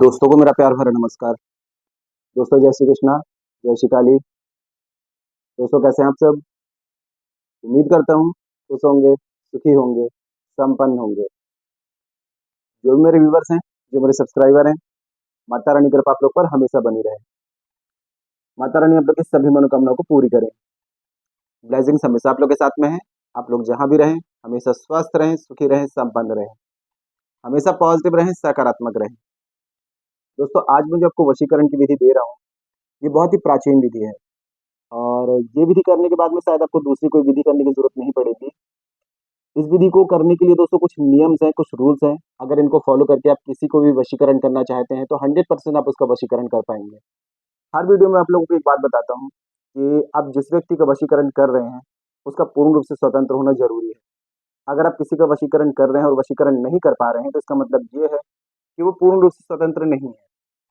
दोस्तों को मेरा प्यार भरा नमस्कार। दोस्तों जय श्री कृष्णा, जय श्री काली। दोस्तों कैसे हैं आप सब? उम्मीद करता हूँ खुश होंगे, सुखी होंगे, संपन्न होंगे। जो भी मेरे व्यूवर्स हैं, जो मेरे सब्सक्राइबर हैं, माता रानी की कृपा आप लोग पर हमेशा बनी रहे। माता रानी आप लोग की सभी मनोकामनाओं को पूरी करें। ब्लेसिंग्स हमेशा आप लोग के साथ में है। आप लोग जहाँ भी रहें, हमेशा स्वस्थ रहें, सुखी रहें, संपन्न रहें, हमेशा पॉजिटिव रहें, सकारात्मक रहें। दोस्तों आज मैं जो आपको वशीकरण की विधि दे रहा हूँ, ये बहुत ही प्राचीन विधि है और ये विधि करने के बाद में शायद आपको दूसरी कोई विधि करने की जरूरत नहीं पड़ेगी। इस विधि को करने के लिए दोस्तों कुछ नियम्स हैं, कुछ रूल्स हैं। अगर इनको फॉलो करके आप किसी को भी वशीकरण करना चाहते हैं तो 100% आप उसका वशीकरण कर पाएंगे। हर वीडियो में आप लोगों को एक बात बताता हूँ कि आप जिस व्यक्ति का वशीकरण कर रहे हैं उसका पूर्ण रूप से स्वतंत्र होना जरूरी है। अगर आप किसी का वशीकरण कर रहे हैं और वशीकरण नहीं कर पा रहे हैं तो इसका मतलब ये है कि वो पूर्ण रूप से स्वतंत्र नहीं है।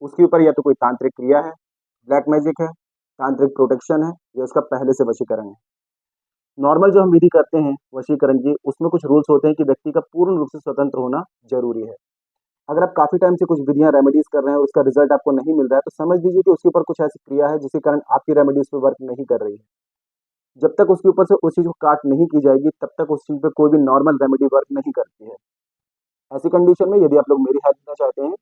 उसके ऊपर या तो कोई तांत्रिक क्रिया है, ब्लैक मैजिक है, तांत्रिक प्रोटेक्शन है, या उसका पहले से वशीकरण है। नॉर्मल जो हम विधि करते हैं वशीकरण की, उसमें कुछ रूल्स होते हैं कि व्यक्ति का पूर्ण रूप से स्वतंत्र होना जरूरी है। अगर आप काफी टाइम से कुछ विधियां रेमेडीज कर रहे हैं और उसका रिजल्ट आपको नहीं मिल रहा है तो समझ लीजिए कि उसके ऊपर कुछ ऐसी क्रिया है जिसके कारण आपकी रेमेडीज पे वर्क नहीं कर रही है। जब तक उसके ऊपर से उस चीज को काट नहीं की जाएगी तब तक उस चीज पे कोई भी नॉर्मल रेमेडी वर्क नहीं करती है। ऐसी कंडीशन में यदि आप लोग मेरी हेल्प लेना चाहते हैं,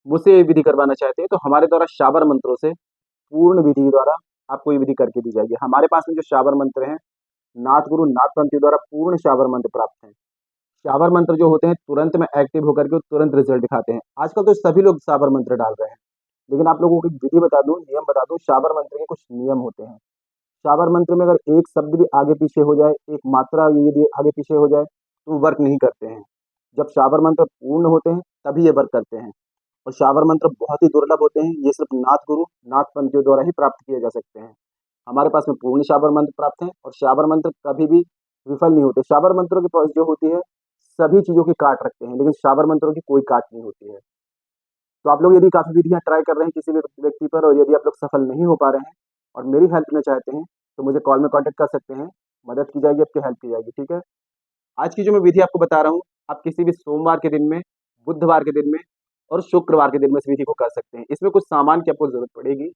मुझसे ये विधि करवाना चाहते हैं, तो हमारे द्वारा शाबर मंत्रों से पूर्ण विधि द्वारा आपको ये विधि करके दी जाएगी। हमारे पास में जो शाबर मंत्र हैं, नाथ गुरु नाथ पंथी द्वारा पूर्ण शाबर मंत्र प्राप्त है। शाबर मंत्र जो होते हैं तुरंत में एक्टिव होकर के तुरंत रिजल्ट दिखाते हैं। आजकल तो सभी लोग शाबर मंत्र डाल रहे हैं, लेकिन आप लोगों को एक विधि बता दूं, नियम बता दूं। शाबर मंत्र के कुछ नियम होते हैं। शाबर मंत्र में अगर एक शब्द भी आगे पीछे हो जाए, एक मात्रा यदि आगे पीछे हो जाए तो वर्क नहीं करते हैं। जब शाबर मंत्र पूर्ण होते हैं तभी ये वर्क करते हैं। और शाबर मंत्र बहुत ही दुर्लभ होते हैं, ये सिर्फ नाथ गुरु नाथ पंथियों द्वारा ही प्राप्त किए जा सकते हैं। हमारे पास में पूर्ण शाबर मंत्र प्राप्त है और शाबर मंत्र कभी भी विफल नहीं होते। शाबर मंत्रों की जो होती है सभी चीजों की काट रखते हैं, लेकिन शाबर मंत्रों की कोई काट नहीं होती है। तो आप लोग यदि काफी विधियां ट्राई कर रहे हैं किसी भी व्यक्ति पर और यदि आप लोग सफल नहीं हो पा रहे हैं और मेरी हेल्प लेना चाहते हैं तो मुझे कॉल में कांटेक्ट कर सकते हैं। मदद की जाएगी, आपकी हेल्प की जाएगी, ठीक है। आज की जो मैं विधि आपको बता रहा हूँ, आप किसी भी सोमवार के दिन में, बुधवार के दिन में और शुक्रवार के दिन में इस विधि को कर सकते हैं। इसमें कुछ सामान की आपको जरूरत पड़ेगी।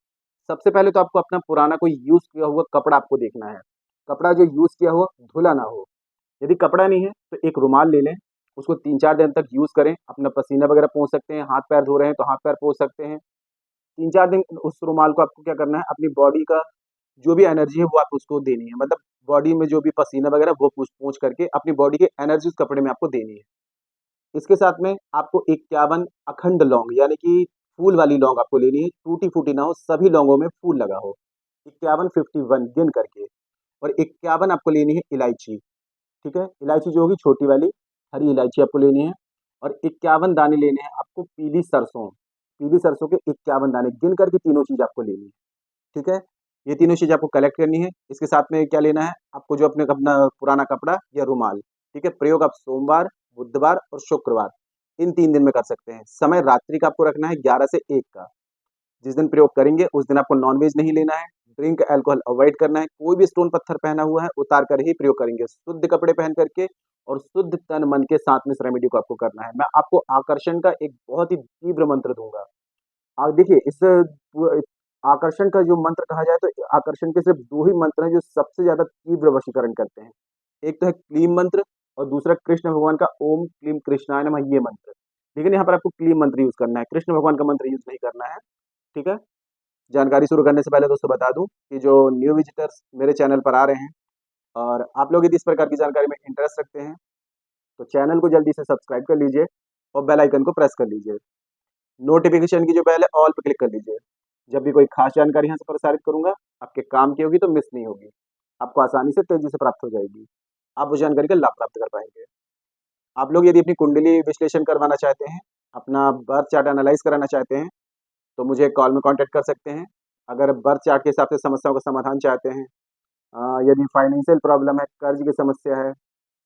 सबसे पहले तो आपको अपना पुराना कोई यूज किया हुआ कपड़ा आपको देखना है। कपड़ा जो यूज किया हुआ धुला ना हो। यदि कपड़ा नहीं है तो एक रुमाल ले लें, उसको 3-4 दिन तक यूज करें। अपना पसीना वगैरह पोंछ सकते हैं, हाथ पैर धो रहे हैं तो हाथ पैर पोंछ सकते हैं। 3-4 दिन उस रुमाल को आपको क्या करना है, अपनी बॉडी का जो भी एनर्जी है वो आप उसको देनी है। मतलब बॉडी में जो भी पसीना वगैरह वो पूछ पूछ करके अपनी बॉडी की एनर्जी उस कपड़े में आपको देनी है। इसके साथ में आपको 51 अखंड लौंग यानी कि फूल वाली लौंग आपको लेनी है। टूटी फूटी ना हो, सभी लौंगों में फूल लगा हो। 51 51 गिन करके। और 51 आपको लेनी है इलायची। ठीक है, इलायची जो होगी छोटी वाली, हरी इलायची आपको लेनी है। और 51 दाने लेने हैं आपको पीली सरसों। पीली सरसों के 51 दाने गिन करके तीनों चीज आपको लेनी है। ठीक है, ये तीनों चीज़ आपको कलेक्ट करनी है। इसके साथ में क्या लेना है आपको, जो अपने अपना पुराना कपड़ा या रुमाल। ठीक है, प्रयोग आप सोमवार, बुधवार और शुक्रवार इन 3 दिन में कर सकते हैं। समय रात्रि का आपको रखना है 11 से 1 का। जिस दिन प्रयोग करेंगे उस दिन आपको नॉनवेज नहीं लेना है, ड्रिंक अल्कोहल अवॉइड करना है। कोई भी स्टोन पत्थर पहना हुआ है उतार कर ही प्रयोग करेंगे, शुद्ध कपड़े पहन करके और शुद्ध तन मन के साथ में इस रेमेडी को आपको करना है। मैं आपको आकर्षण का एक बहुत ही तीव्र मंत्र दूंगा। देखिए इस आकर्षण का जो मंत्र कहा जाए तो आकर्षण के सिर्फ 2 ही मंत्र हैं जो सबसे ज़्यादा तीव्र वशीकरण करते हैं। एक तो है क्लीम मंत्र और दूसरा कृष्ण भगवान का ओम क्लीम कृष्णाय नमः ये मंत्र। लेकिन यहाँ पर आपको क्लीम मंत्र यूज़ करना है, कृष्ण भगवान का मंत्र यूज़ नहीं करना है, ठीक है? जानकारी शुरू करने से पहले दोस्तों बता दूँ कि जो न्यू विज़िटर्स मेरे चैनल पर आ रहे हैं और आप लोग यदि इस प्रकार की जानकारी में इंटरेस्ट रखते हैं, तो चैनल को जल्दी से सब्सक्राइब कर लीजिए और बेल आइकन को प्रेस कर लीजिए। नोटिफिकेशन की जो बेल है ऑल पे क्लिक कर लीजिए। जब भी कोई खास जानकारी यहाँ से प्रसारित करूंगा आपके काम की होगी तो मिस नहीं होगी, आपको आसानी से तेजी से प्राप्त हो जाएगी। आप उस जानकारी का लाभ प्राप्त कर पाएंगे। आप लोग यदि अपनी कुंडली विश्लेषण करवाना चाहते हैं, अपना बर्थ चार्ट एनालाइज कराना चाहते हैं, तो मुझे कॉल में कांटेक्ट कर सकते हैं। अगर बर्थ चार्ट के हिसाब से समस्याओं का समाधान चाहते हैं, यदि फाइनेंशियल प्रॉब्लम है, कर्ज की समस्या है,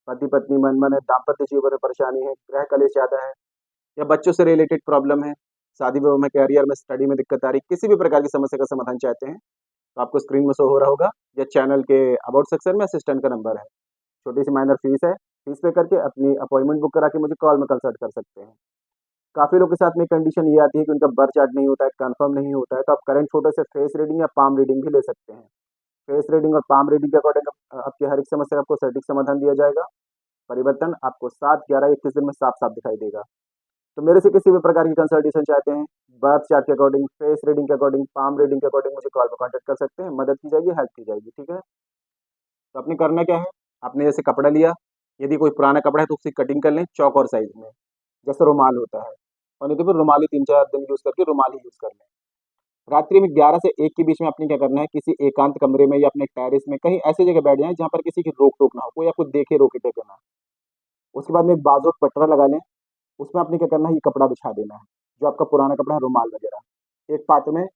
पति पत्नी मन है, दाम्पत्य जीवन में परेशानी है, ग्रह कलेश ज्यादा है, या बच्चों से रिलेटेड प्रॉब्लम है, शादी विवाह में, करियर में, स्टडी में दिक्कत आ रही, किसी भी प्रकार की समस्या का समाधान चाहते हैं, तो आपको स्क्रीन में शो हो रहा होगा या चैनल के अबाउट सेक्शन में असिस्टेंट का नंबर है। छोटी सी माइनर फीस है, फीस पे करके अपनी अपॉइंटमेंट बुक करा के मुझे कॉल में कंसल्ट कर सकते हैं। काफ़ी लोग के साथ में कंडीशन ये आती है कि उनका बर्थ चार्ट नहीं होता है, कंफर्म नहीं होता है, तो आप करंट फोटो से फेस रीडिंग या पाम रीडिंग भी ले सकते हैं। फेस रीडिंग और पाम रीडिंग के अकॉर्डिंग आपकी हर एक समस्या का आपको सटीक समाधान दिया जाएगा। परिवर्तन आपको 7, 11, 21 दिन में साफ-साफ दिखाई देगा। तो मेरे से किसी भी प्रकार की कंसल्टेशन चाहते हैं, बर्थ चार्ट के अकॉर्डिंग, फेस रीडिंग के अकॉर्डिंग, पाम रीडिंग के अकॉर्डिंग मुझे कॉल पे कॉन्टैक्ट कर सकते हैं, मदद की जाएगी, हेल्प की जाएगी, ठीक है? तो आपने करना क्या है, आपने जैसे कपड़ा लिया, यदि कोई पुराना कपड़ा है तो उसकी कटिंग कर लें चौक और साइज़ में, जैसे रुमाल होता है, और नहीं तो फिर रुमाल ही 3-4 दिन यूज़ करके रुमाल ही यूज़ कर लें। रात्रि में 11 से 1 के बीच में आपने क्या करना है, किसी एकांत कमरे में या अपने टेरेस में कहीं ऐसी जगह बैठ जाएँ जहाँ पर किसी की रोक-टोक ना हो, कोई आपको देखे, रोके-टोके ना। उसके बाद में एक बाजुड़ पटरा लगा लें, उसमें आपने क्या करना है, ये कपड़ा बिछा देना है, जो आपका पुराना कपड़ा है, रुमाल वगैरह। एक पात्र में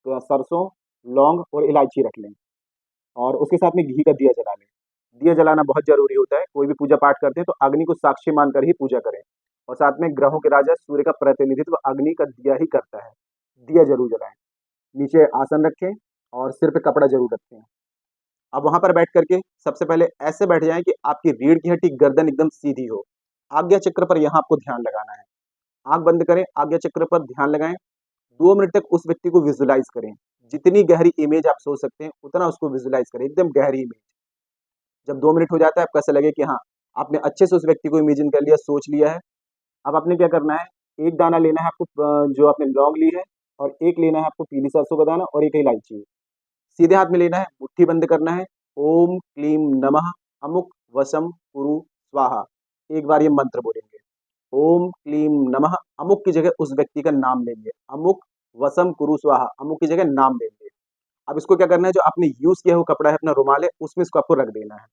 सरसों, लौंग और इलायची रख लें और उसके साथ में घी का दिया जला लें। दिया जलाना बहुत ज़रूरी होता है, कोई भी पूजा-पाठ करते हैं तो अग्नि को साक्षी मानकर ही पूजा करें और साथ में ग्रहों के राजा सूर्य का प्रतिनिधित्व अग्नि का दिया ही करता है। दिया ज़रूर जलाएँ। नीचे आसन रखें और सिर पे कपड़ा ज़रूर रखें। अब वहाँ पर बैठ कर के सबसे पहले ऐसे बैठ जाएँ कि आपकी रीढ़ की हड्डी, गर्दन एकदम सीधी हो। आज्ञा चक्र पर यहाँ आपको ध्यान लगाना है। आँख बंद करें, आज्ञा चक्र पर ध्यान लगाएँ, 2 मिनट तक उस व्यक्ति को विज़ुअलाइज़ करें। जितनी गहरी इमेज आप सोच सकते हैं, उतना उसको विज़ुअलाइज़ करें, एकदम गहरी इमेज। जब 2 मिनट हो जाता है, आपको ऐसा लगे कि हाँ, आपने अच्छे से उस व्यक्ति को इमेजिन कर लिया, सोच लिया है। अब आपने क्या करना है, 1 दाना लेना है आपको जो आपने लौंग ली है और 1 लेना है आपको पीली सरसों का दाना और 1 इलायची। सीधे हाथ में लेना है, मुट्ठी बंद करना है, ओम क्लीं नमः अमुक वशम कुरु स्वाहा। एक बार ये मंत्र बोलेंगे। ओम क्लीं नमः अमुक की जगह उस व्यक्ति का नाम लेंगे। अमुक वसम कुरु स्वाहा, अमुक की जगह नाम लेंगे। अब इसको क्या करना है, जो आपने यूज़ किया हुआ कपड़ा है, अपना रुमाल है, उसमें इसको आपको रख देना है।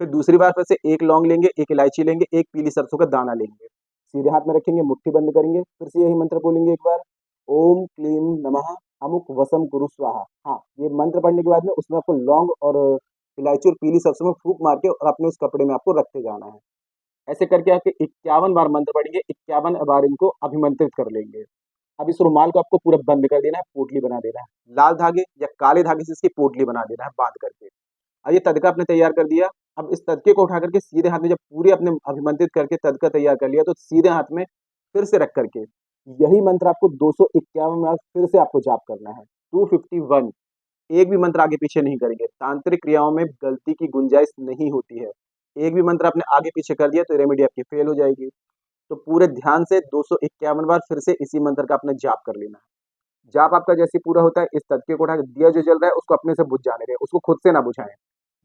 फिर दूसरी बार फिर से 1 लौंग लेंगे, 1 इलायची लेंगे, 1 पीली सरसों का दाना लेंगे। सीधे हाथ में रखेंगे, मुट्ठी बंद करेंगे, फिर से यही मंत्र बोलेंगे एक बार, ओम क्लीं नमः अमुक वसम कुरु स्वाहा। हाँ, ये मंत्र पढ़ने के बाद में उसमें आपको लौंग और इलायची और पीली सरसों में फूँक मार के और अपने उस कपड़े में आपको रखते जाना है। ऐसे करके आपके 51 बार मंत्र पढ़ेंगे, 51 बार इनको अभिमंत्रित कर लेंगे। अब इस रुमाल को आपको पूरा बंद कर देना है, पोटली बना देना है। लाल धागे या काले धागे से इसकी पोटली बना देना है बाँध करके। अब ये तड़का आपने तैयार कर दिया, अब इस तड़के को उठा करके सीधे हाथ में जब पूरे आपने अभिमंत्रित करके तड़का तैयार कर लिया, तो सीधे हाथ में फिर से रख करके यही मंत्र आपको 251 बार फिर से आपको जाप करना है। 251 एक भी मंत्र आगे-पीछे नहीं करेंगे। तांत्रिक क्रियाओं में गलती की गुंजाइश नहीं होती है। एक भी मंत्र आपने आगे-पीछे कर दिया तो रेमेडी आपकी फेल हो जाएगी। तो पूरे ध्यान से 251 बार फिर से इसी मंत्र का आपने जाप कर लेना है। जाप आपका जैसे ही पूरा होता है, इस तड़के को उठा के दिया जो जल रहा है उसको अपने से बुझ जाने दें, उसको खुद से ना बुझाएँ।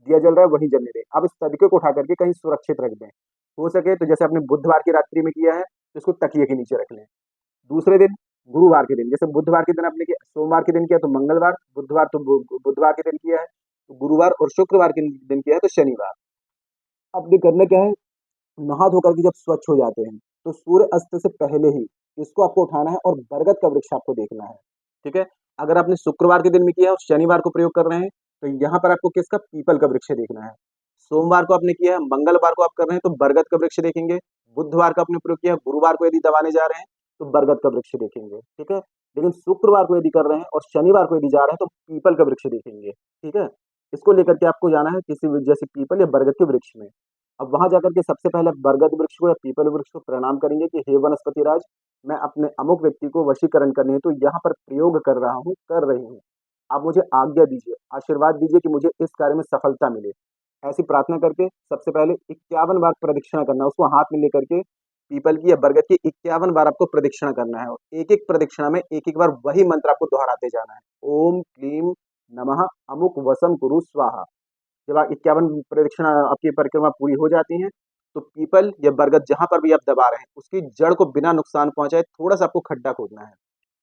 दिया जल रहा है वहीं जलने दें। अब इस तड़के को उठा करके कहीं सुरक्षित रख दें। हो सके तो जैसे आपने बुधवार की रात्रि में किया है, तो इसको तकिए के नीचे रख लें। दूसरे दिन गुरुवार के दिन, जैसे बुधवार के दिन आपने किया, सोमवार के दिन किया तो मंगलवार, बुधवार तो बुधवार के दिन किया है, तो गुरुवार और शुक्रवार के दिन किया है तो शनिवार। अब ये करना क्या है, नहा धो करके जब स्वच्छ हो जाते हैं, तो सूर्य अस्त से पहले ही इसको आपको उठाना है और बरगद का वृक्ष आपको देखना है, ठीक है? अगर आपने शुक्रवार के दिन में किया है और शनिवार को प्रयोग कर रहे हैं, तो यहाँ पर आपको किसका पीपल का वृक्ष देखना है। सोमवार को आपने किया है, मंगलवार को आप कर रहे हैं तो बरगद का वृक्ष देखेंगे, बुधवार का आपने प्रयोग किया है, गुरुवार को यदि दबाने जा रहे हैं, तो बरगद का वृक्ष देखेंगे, ठीक है? लेकिन शुक्रवार को यदि कर रहे हैं और शनिवार को यदि जा रहे हैं, तो पीपल का वृक्ष देखेंगे, ठीक है? इसको लेकर के आपको जाना है किसी भी जैसे पीपल या बरगद के वृक्ष में। अब वहाँ जाकर के सबसे पहले आप बरगद वृक्ष को या पीपल वृक्ष को प्रणाम करेंगे कि हे वनस्पतिराज, मैं अपने अमुक व्यक्ति को वशीकरण करने हेतु यहाँ पर प्रयोग कर रहा हूँ, कर रही हूँ। आप मुझे आज्ञा दीजिए, आशीर्वाद दीजिए कि मुझे इस कार्य में सफलता मिले। ऐसी प्रार्थना करके सबसे पहले 51 बार प्रदक्षिणा करना है, उसको हाथ में लेकर के पीपल की या बरगद की 51 बार आपको प्रदक्षिणा करना है और एक-एक प्रदक्षिणा में एक-एक बार वही मंत्र आपको दोहराते जाना है। ओम क्लीं नमः अमुक वसम कुरु स्वाहा। जब 51 प्रदक्षिणा आपकी परिक्रमा पूरी हो जाती है, तो पीपल या बरगद जहाँ पर भी आप दबा रहे हैं, उसकी जड़ को बिना नुकसान पहुँचाए थोड़ा-सा आपको खड्डा खोदना है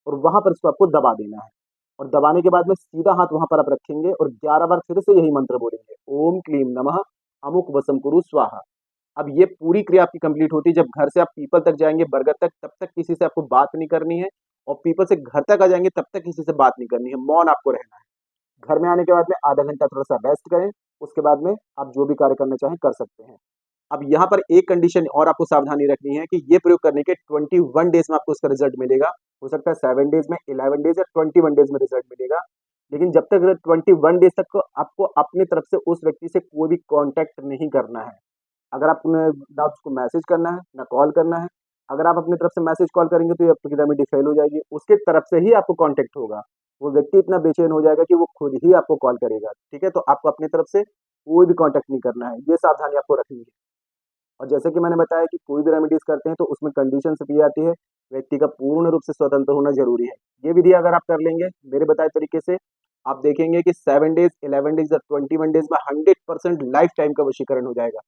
और वहाँ पर इसको आपको दबा देना है और दबाने के बाद में सीधा हाथ वहाँ पर आप रखेंगे और 11 बार फिर से यही मंत्र बोलेंगे, ओम क्लीं नमः अमुक वसम कुरु स्वाहा। अब ये पूरी क्रिया आपकी कंप्लीट होती है, जब घर से आप पीपल तक जाएँगे, बरगद तक, तब तक किसी से आपको बात नहीं करनी है और पीपल से घर तक आ जाएँगे, तब तक किसी से बात नहीं करनी है, मौन आपको रहना है। घर में आने के बाद में आधा घंटा थोड़ा-सा रेस्ट करें, उसके बाद में आप जो भी कार्य करना चाहें, कर सकते हैं। अब यहाँ पर एक कंडीशन और आपको सावधानी रखनी है कि ये प्रयोग करने के 21 डेज़ में आपको इसका रिज़ल्ट मिलेगा। हो सकता है 7 डेज़ में, 11 डेज़ या 21 डेज़ में रिज़ल्ट मिलेगा। लेकिन जब तक 21 डेज़ तक को आपको अपनी तरफ से उस व्यक्ति से कोई भी कॉन्टैक्ट नहीं करना है। अगर आपने ना उसको मैसेज करना है, ना कॉल करना है, अगर आप अपनी तरफ से मैसेज कॉल करेंगे तो ये आपकी रेमेडी फेल हो जाएगी, उसके तरफ से ही आपको कॉन्टैक्ट होगा। वो व्यक्ति इतना बेचैन हो जाएगा कि वो खुद ही आपको कॉल करेगा, ठीक है? तो आपको अपनी तरफ से कोई भी कॉन्टैक्ट नहीं करना है, ये सावधानी आपको रखनी है। और जैसे कि मैंने बताया कि कोई भी रेमेडीज़ करते हैं तो उसमें कंडीशंस भी आती है, व्यक्ति का पूर्ण रूप से स्वतंत्र होना ज़रूरी है। ये विधि अगर आप कर लेंगे मेरे बताए तरीके से, आप देखेंगे कि 7 डेज़, 11 डेज़ या 21 डेज़ में 100% लाइफ़ टाइम का वशीकरण हो जाएगा।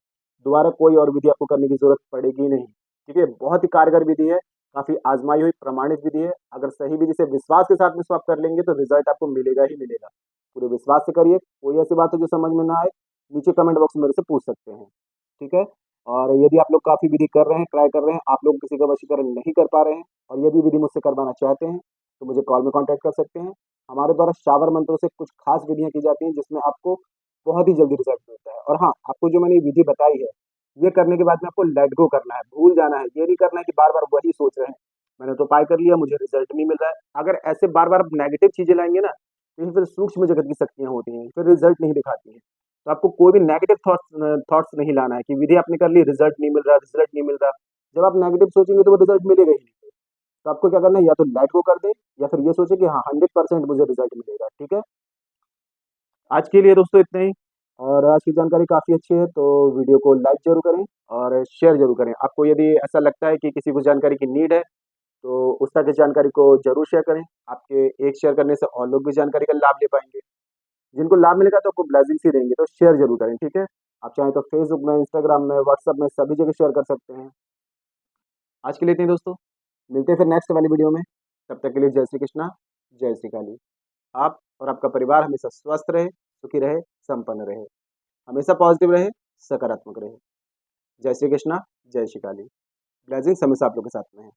दोबारा कोई और विधि आपको करने की ज़रूरत पड़ेगी ही नहीं, ठीक है? बहुत ही कारगर विधि है, काफ़ी आज़माई हुई प्रमाणित विधि है। अगर सही विधि से विश्वास के साथ में इसको आप कर लेंगे तो रिज़ल्ट आपको मिलेगा ही मिलेगा। पूरे विश्वास से करिए, कोई ऐसी बात है जो समझ में ना आए, नीचे कमेंट बॉक्स में मेरे से पूछ सकते हैं, ठीक है? और यदि आप लोग काफ़ी विधि कर रहे हैं, ट्राई कर रहे हैं, आप लोग किसी का वशीकरण नहीं कर पा रहे हैं और यदि विधि मुझसे करवाना चाहते हैं, तो मुझे कॉल में कॉन्टैक्ट कर सकते हैं। हमारे द्वारा शावर मंत्रों से कुछ खास विधियाँ की जाती हैं जिसमें आपको बहुत ही जल्दी रिज़ल्ट मिलता है। और हाँ, आपको जो मैंने ये विधि बताई है, ये करने के बाद में आपको लेट गो करना है, भूल जाना है। ये नहीं करना है कि बार-बार वही सोच रहे हैं, मैंने तो उपाय कर लिया, मुझे रिज़ल्ट नहीं मिल रहा है। अगर ऐसे बार-बार आप नेगेटिव चीज़ें लाएँगे ना, तो ये फिर सूक्ष्म जगत की शक्तियाँ होती हैं, फिर रिज़ल्ट नहीं दिखाती हैं। तो आपको कोई भी नेगेटिव थॉट्स नहीं लाना है कि विधि आपने कर ली, रिज़ल्ट नहीं मिल रहा, रिज़ल्ट नहीं मिल रहा। जब आप नेगेटिव सोचेंगे तो वो रिज़ल्ट मिलेगा ही नहीं। तो आपको क्या करना है, या तो लेट गो कर दें या फिर ये सोचें कि हाँ, 100% मुझे रिज़ल्ट मिलेगा, ठीक है? आज के लिए दोस्तों इतना ही, और आज की जानकारी काफ़ी अच्छी है तो वीडियो को लाइक ज़रूर करें और शेयर ज़रूर करें। आपको यदि ऐसा लगता है कि किसी को जानकारी की नीड है, तो उस तरह की जानकारी को ज़रूर शेयर करें। आपके एक शेयर करने से और लोग भी जानकारी का लाभ ले पाएँगे। जिनको लाभ मिलेगा तो आपको ब्लेसिंग्स ही देंगे, तो शेयर ज़रूर करें, ठीक है? आप चाहें तो फ़ेसबुक में, इंस्टाग्राम में, व्हाट्सएप में सभी जगह शेयर कर सकते हैं। आज के लिए इतना ही दोस्तों, मिलते हैं फिर नेक्स्ट वाली वीडियो में। तब तक के लिए जय श्री कृष्णा, जय श्री काली। आप और आपका परिवार हमेशा स्वस्थ रहे, सुखी रहे, संपन्न रहे, हमेशा पॉजिटिव रहे, सकारात्मक रहे। जय श्री कृष्णा, जय श्री काली। ब्लेसिंग्स हमेशा आप लोग के साथ में है।